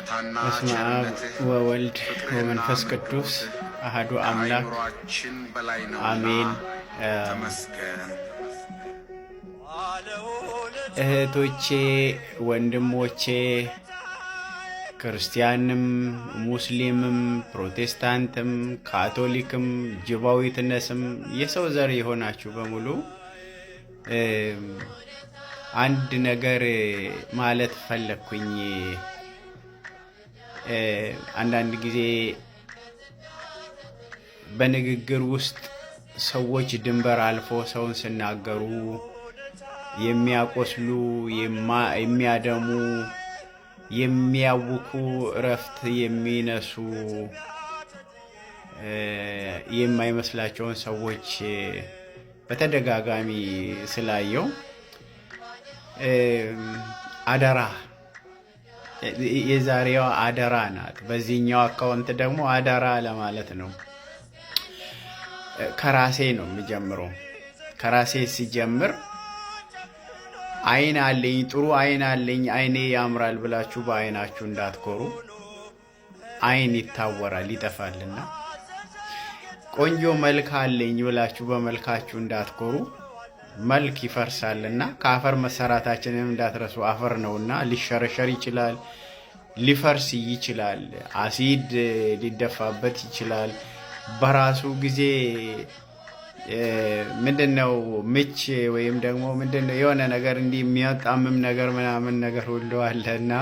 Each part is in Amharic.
በስመ አብ ወወልድ ወመንፈስ ቅዱስ አሐዱ አምላክ አሜን። እህቶቼ ወንድሞቼ፣ ክርስቲያንም ሙስሊምም ፕሮቴስታንትም ካቶሊክም ጅባዊትነስም የሰው ዘር የሆናችሁ በሙሉ አንድ ነገር ማለት ፈለኩኝ። አንዳንድ ጊዜ በንግግር ውስጥ ሰዎች ድንበር አልፎ ሰውን ሲናገሩ የሚያቆስሉ፣ የሚያደሙ፣ የሚያውኩ፣ እረፍት የሚነሱ የማይመስላቸውን ሰዎች በተደጋጋሚ ስላየው አደራ፣ የዛሬዋ አደራ ናት። በዚህኛው አካውንት ደግሞ አደራ ለማለት ነው። ከራሴ ነው የሚጀምረው። ከራሴ ሲጀምር አይን አለኝ፣ ጥሩ አይን አለኝ፣ አይኔ ያምራል ብላችሁ በአይናችሁ እንዳትኮሩ። አይን ይታወራል፣ ይጠፋልና። ቆንጆ መልክ አለኝ ብላችሁ በመልካችሁ እንዳትኮሩ። መልክ ይፈርሳልና ከአፈር መሰራታችንን እንዳትረሱ። አፈር ነውና ሊሸረሸር ይችላል፣ ሊፈርስ ይችላል፣ አሲድ ሊደፋበት ይችላል። በራሱ ጊዜ ምንድነው ምች ወይም ደግሞ ምንድነው የሆነ ነገር እንዲህ የሚያጣምም ነገር ምናምን ነገር ሁሉ አለና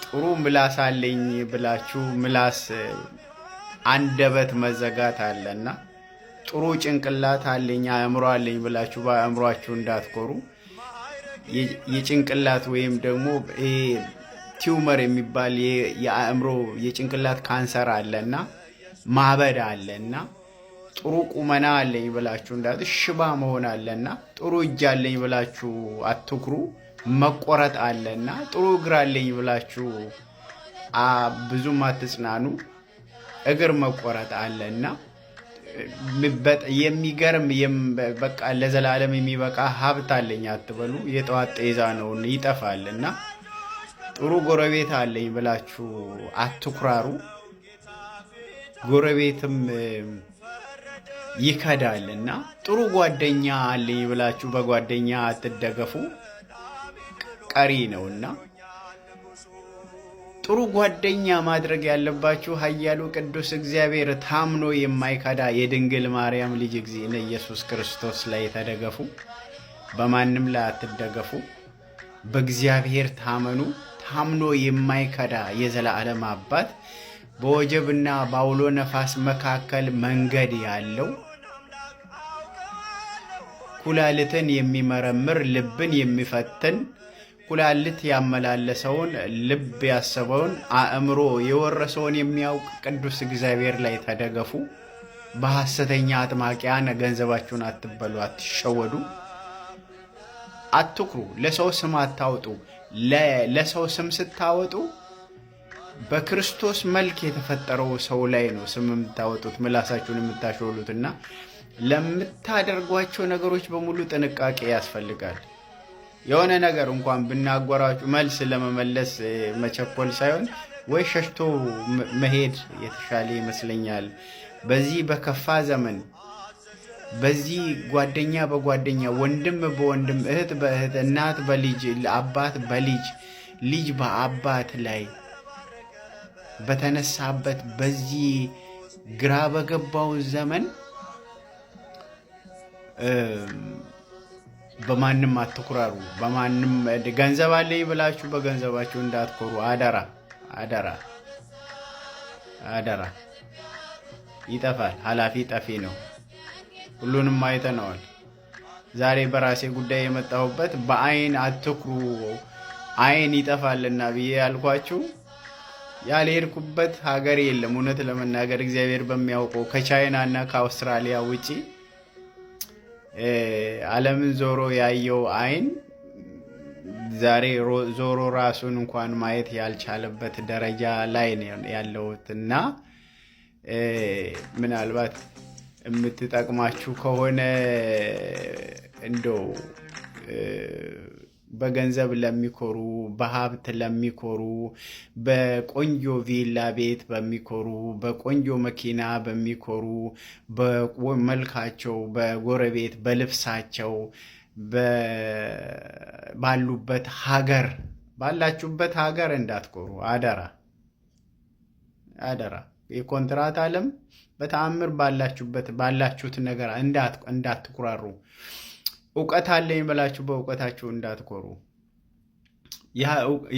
ጥሩ ምላስ አለኝ ብላችሁ ምላስ አንደበት መዘጋት አለና ጥሩ ጭንቅላት አለኝ አእምሮ አለኝ ብላችሁ በአእምሮአችሁ እንዳትኮሩ። የጭንቅላት ወይም ደግሞ ቲዩመር የሚባል የአእምሮ የጭንቅላት ካንሰር አለና ማበድ አለና ጥሩ ቁመና አለኝ ብላችሁ ሽባ መሆን አለና ጥሩ እጅ አለኝ ብላችሁ አትኩሩ። መቆረጥ አለና ጥሩ እግር አለኝ ብላችሁ ብዙም አትጽናኑ። እግር መቆረጥ አለና የሚገርም በቃ ለዘላለም የሚበቃ ሀብት አለኝ አትበሉ። የጠዋት ጤዛ ነው፣ ይጠፋልና። ጥሩ ጎረቤት አለኝ ብላችሁ አትኩራሩ። ጎረቤትም ይከዳልና። ጥሩ ጓደኛ አለኝ ብላችሁ በጓደኛ አትደገፉ፣ ቀሪ ነውና። ጥሩ ጓደኛ ማድረግ ያለባችሁ ኃያሉ ቅዱስ እግዚአብሔር ታምኖ የማይከዳ የድንግል ማርያም ልጅ እግዚእነ ኢየሱስ ክርስቶስ ላይ ተደገፉ። በማንም ላይ አትደገፉ። በእግዚአብሔር ታመኑ። ታምኖ የማይከዳ የዘላለም አባት በወጀብና በአውሎ ነፋስ መካከል መንገድ ያለው ኩላሊትን የሚመረምር ልብን የሚፈትን ኩላሊት ያመላለሰውን ልብ ያሰበውን አእምሮ የወረሰውን የሚያውቅ ቅዱስ እግዚአብሔር ላይ ተደገፉ። በሐሰተኛ አጥማቂያን ገንዘባችሁን አትበሉ፣ አትሸወዱ፣ አትኩሩ። ለሰው ስም አታውጡ። ለሰው ስም ስታወጡ በክርስቶስ መልክ የተፈጠረው ሰው ላይ ነው ስም የምታወጡት፣ ምላሳችሁን የምታሾሉትና ለምታደርጓቸው ነገሮች በሙሉ ጥንቃቄ ያስፈልጋል። የሆነ ነገር እንኳን ብናጎራችሁ መልስ ለመመለስ መቸኮል ሳይሆን ወይ ሸሽቶ መሄድ የተሻለ ይመስለኛል። በዚህ በከፋ ዘመን፣ በዚህ ጓደኛ በጓደኛ፣ ወንድም በወንድም፣ እህት በእህት፣ እናት በልጅ፣ አባት በልጅ፣ ልጅ በአባት ላይ በተነሳበት በዚህ ግራ በገባው ዘመን በማንም አትኩራሩ። በማንም ገንዘብ አለኝ ብላችሁ በገንዘባችሁ እንዳትኮሩ። አደራ አደራ አደራ። ይጠፋል፣ ኃላፊ ጠፊ ነው። ሁሉንም አይተነዋል። ዛሬ በራሴ ጉዳይ የመጣሁበት በአይን አትኩሩ፣ አይን ይጠፋልና ብዬ ያልኳችሁ ያልሄድኩበት ሀገር የለም። እውነት ለመናገር እግዚአብሔር በሚያውቀው ከቻይና እና ከአውስትራሊያ ውጪ ዓለምን ዞሮ ያየው አይን ዛሬ ዞሮ ራሱን እንኳን ማየት ያልቻለበት ደረጃ ላይ ያለውትና ምናልባት የምትጠቅማችሁ ከሆነ እንደው በገንዘብ ለሚኮሩ፣ በሀብት ለሚኮሩ፣ በቆንጆ ቪላ ቤት በሚኮሩ፣ በቆንጆ መኪና በሚኮሩ፣ በመልካቸው፣ በጎረቤት፣ በልብሳቸው፣ ባሉበት ሀገር ባላችሁበት ሀገር እንዳትኮሩ አደራ አደራ። የኮንትራት ዓለም በተአምር ባላችሁት ነገር እንዳትኩራሩ። እውቀት አለኝ ብላችሁ በእውቀታችሁ እንዳትኮሩ።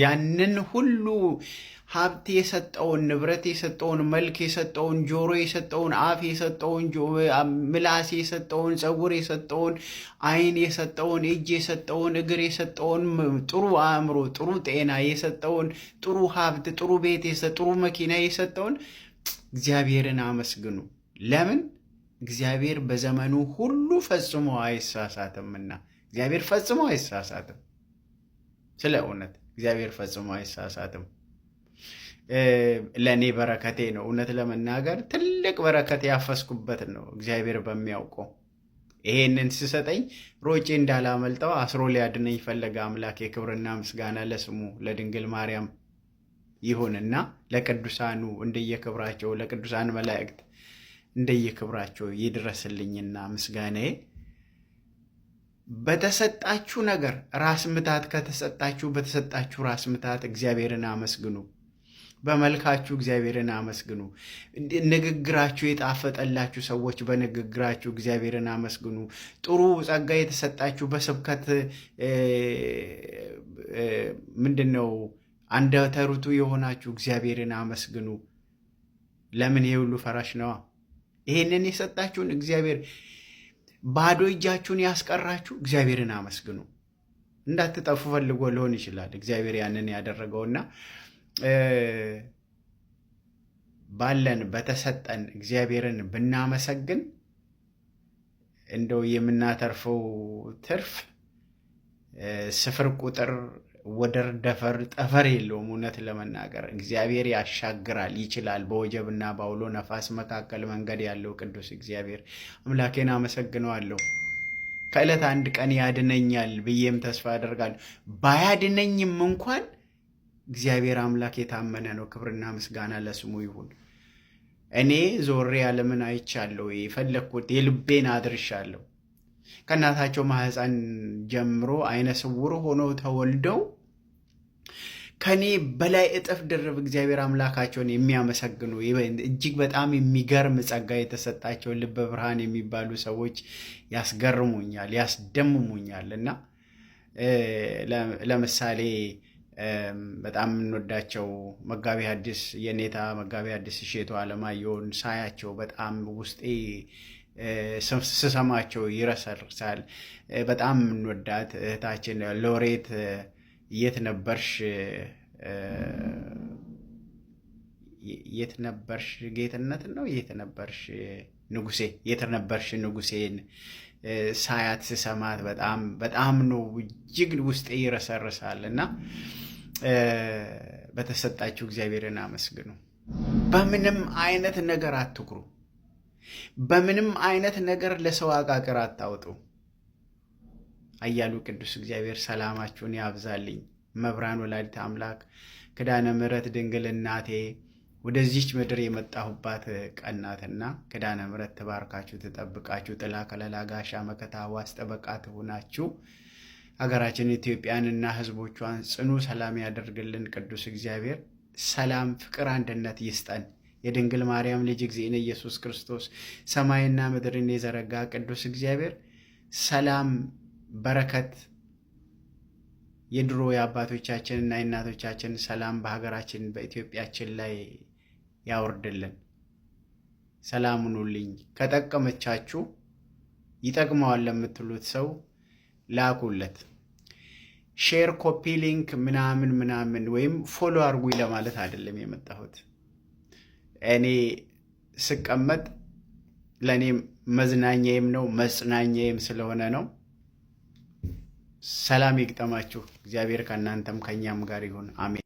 ያንን ሁሉ ሀብት የሰጠውን፣ ንብረት የሰጠውን፣ መልክ የሰጠውን፣ ጆሮ የሰጠውን፣ አፍ የሰጠውን፣ ምላስ የሰጠውን፣ ፀጉር የሰጠውን፣ ዓይን የሰጠውን፣ እጅ የሰጠውን፣ እግር የሰጠውን፣ ጥሩ አእምሮ፣ ጥሩ ጤና የሰጠውን፣ ጥሩ ሀብት፣ ጥሩ ቤት፣ ጥሩ መኪና የሰጠውን እግዚአብሔርን አመስግኑ። ለምን? እግዚአብሔር በዘመኑ ሁሉ ፈጽሞ አይሳሳትምና። እግዚአብሔር ፈጽሞ አይሳሳትም። ስለ እውነት እግዚአብሔር ፈጽሞ አይሳሳትም። ለእኔ በረከቴ ነው። እውነት ለመናገር ትልቅ በረከት ያፈስኩበት ነው እግዚአብሔር በሚያውቀው። ይሄንን ሲሰጠኝ ሮጬ እንዳላመልጠው አስሮ ሊያድነኝ ፈለገ አምላክ። የክብርና ምስጋና ለስሙ ለድንግል ማርያም ይሁንና ለቅዱሳኑ እንደየክብራቸው፣ ለቅዱሳን መላእክት እንደየክብራቸው ይድረስልኝና ምስጋናዬ። በተሰጣችሁ ነገር ራስ ምታት ከተሰጣችሁ በተሰጣችሁ ራስ ምታት እግዚአብሔርን አመስግኑ። በመልካችሁ እግዚአብሔርን አመስግኑ። ንግግራችሁ የጣፈጠላችሁ ሰዎች በንግግራችሁ እግዚአብሔርን አመስግኑ። ጥሩ ጸጋ የተሰጣችሁ በስብከት ምንድነው አንደበተ ርቱዕ የሆናችሁ እግዚአብሔርን አመስግኑ። ለምን? ይሄ ሁሉ ፈራሽ ነዋ። ይሄንን የሰጣችሁን እግዚአብሔር ባዶ እጃችሁን ያስቀራችሁ እግዚአብሔርን አመስግኑ። እንዳትጠፉ ፈልጎ ሊሆን ይችላል እግዚአብሔር ያንን ያደረገውና ባለን በተሰጠን እግዚአብሔርን ብናመሰግን እንደው የምናተርፈው ትርፍ ስፍር ቁጥር ወደር ደፈር ጠፈር የለውም። እውነት ለመናገር እግዚአብሔር ያሻግራል፣ ይችላል። በወጀብና በአውሎ ነፋስ መካከል መንገድ ያለው ቅዱስ እግዚአብሔር አምላኬን አመሰግነዋለሁ። ከዕለት አንድ ቀን ያድነኛል ብዬም ተስፋ አደርጋለሁ። ባያድነኝም እንኳን እግዚአብሔር አምላክ የታመነ ነው። ክብርና ምስጋና ለስሙ ይሁን። እኔ ዞሬ ዓለምን አይቻለሁ። የፈለግኩት የልቤን አድርሻለሁ። ከእናታቸው ማህፀን ጀምሮ አይነ ስውር ሆነው ተወልደው ከኔ በላይ እጥፍ ድርብ እግዚአብሔር አምላካቸውን የሚያመሰግኑ እጅግ በጣም የሚገርም ጸጋ የተሰጣቸው ልበ ብርሃን የሚባሉ ሰዎች ያስገርሙኛል፣ ያስደምሙኛል። እና ለምሳሌ በጣም የምንወዳቸው መጋቢ ሐዲስ የኔታ መጋቢ ሐዲስ እሸቱ አለማየሁን ሳያቸው በጣም ውስጤ ስሰማቸው ይረሰርሳል። በጣም የምንወዳት እህታችን ሎሬት የት ነበርሽ ጌትነት ነው የት ነበርሽ ንጉሴን ሳያት ስሰማት በጣም ነው እጅግ ውስጤ ይረሰርሳል። እና በተሰጣችሁ እግዚአብሔርን አመስግኑ። በምንም አይነት ነገር አትኩሩ። በምንም አይነት ነገር ለሰው አቃቅር አታውጡ። አያሉ ቅዱስ እግዚአብሔር ሰላማችሁን ያብዛልኝ። መብራን ወላዲተ አምላክ ኪዳነ ምሕረት ድንግል እናቴ ወደዚች ምድር የመጣሁባት ቀን ናትና ኪዳነ ምሕረት ትባርካችሁ፣ ትጠብቃችሁ፣ ጥላ ከለላ ጋሻ መከታ ዋስ ጠበቃ ትሁናችሁ። ሀገራችን ኢትዮጵያንና ሕዝቦቿን ጽኑ ሰላም ያደርግልን። ቅዱስ እግዚአብሔር ሰላም፣ ፍቅር፣ አንድነት ይስጠን። የድንግል ማርያም ልጅ እግዚእነ ኢየሱስ ክርስቶስ ሰማይና ምድርን የዘረጋ ቅዱስ እግዚአብሔር ሰላም፣ በረከት፣ የድሮ የአባቶቻችንና የእናቶቻችን ሰላም በሀገራችን በኢትዮጵያችን ላይ ያወርድልን። ሰላም ሁኑልኝ። ከጠቀመቻችሁ ይጠቅመዋል ለምትሉት ሰው ላኩለት። ሼር፣ ኮፒ ሊንክ ምናምን ወይም ፎሎ አርጉኝ ለማለት አይደለም የመጣሁት። እኔ ስቀመጥ ለእኔ መዝናኛዬም ነው መጽናኛዬም ስለሆነ ነው። ሰላም ይግጠማችሁ። እግዚአብሔር ከእናንተም ከእኛም ጋር ይሁን። አሜን።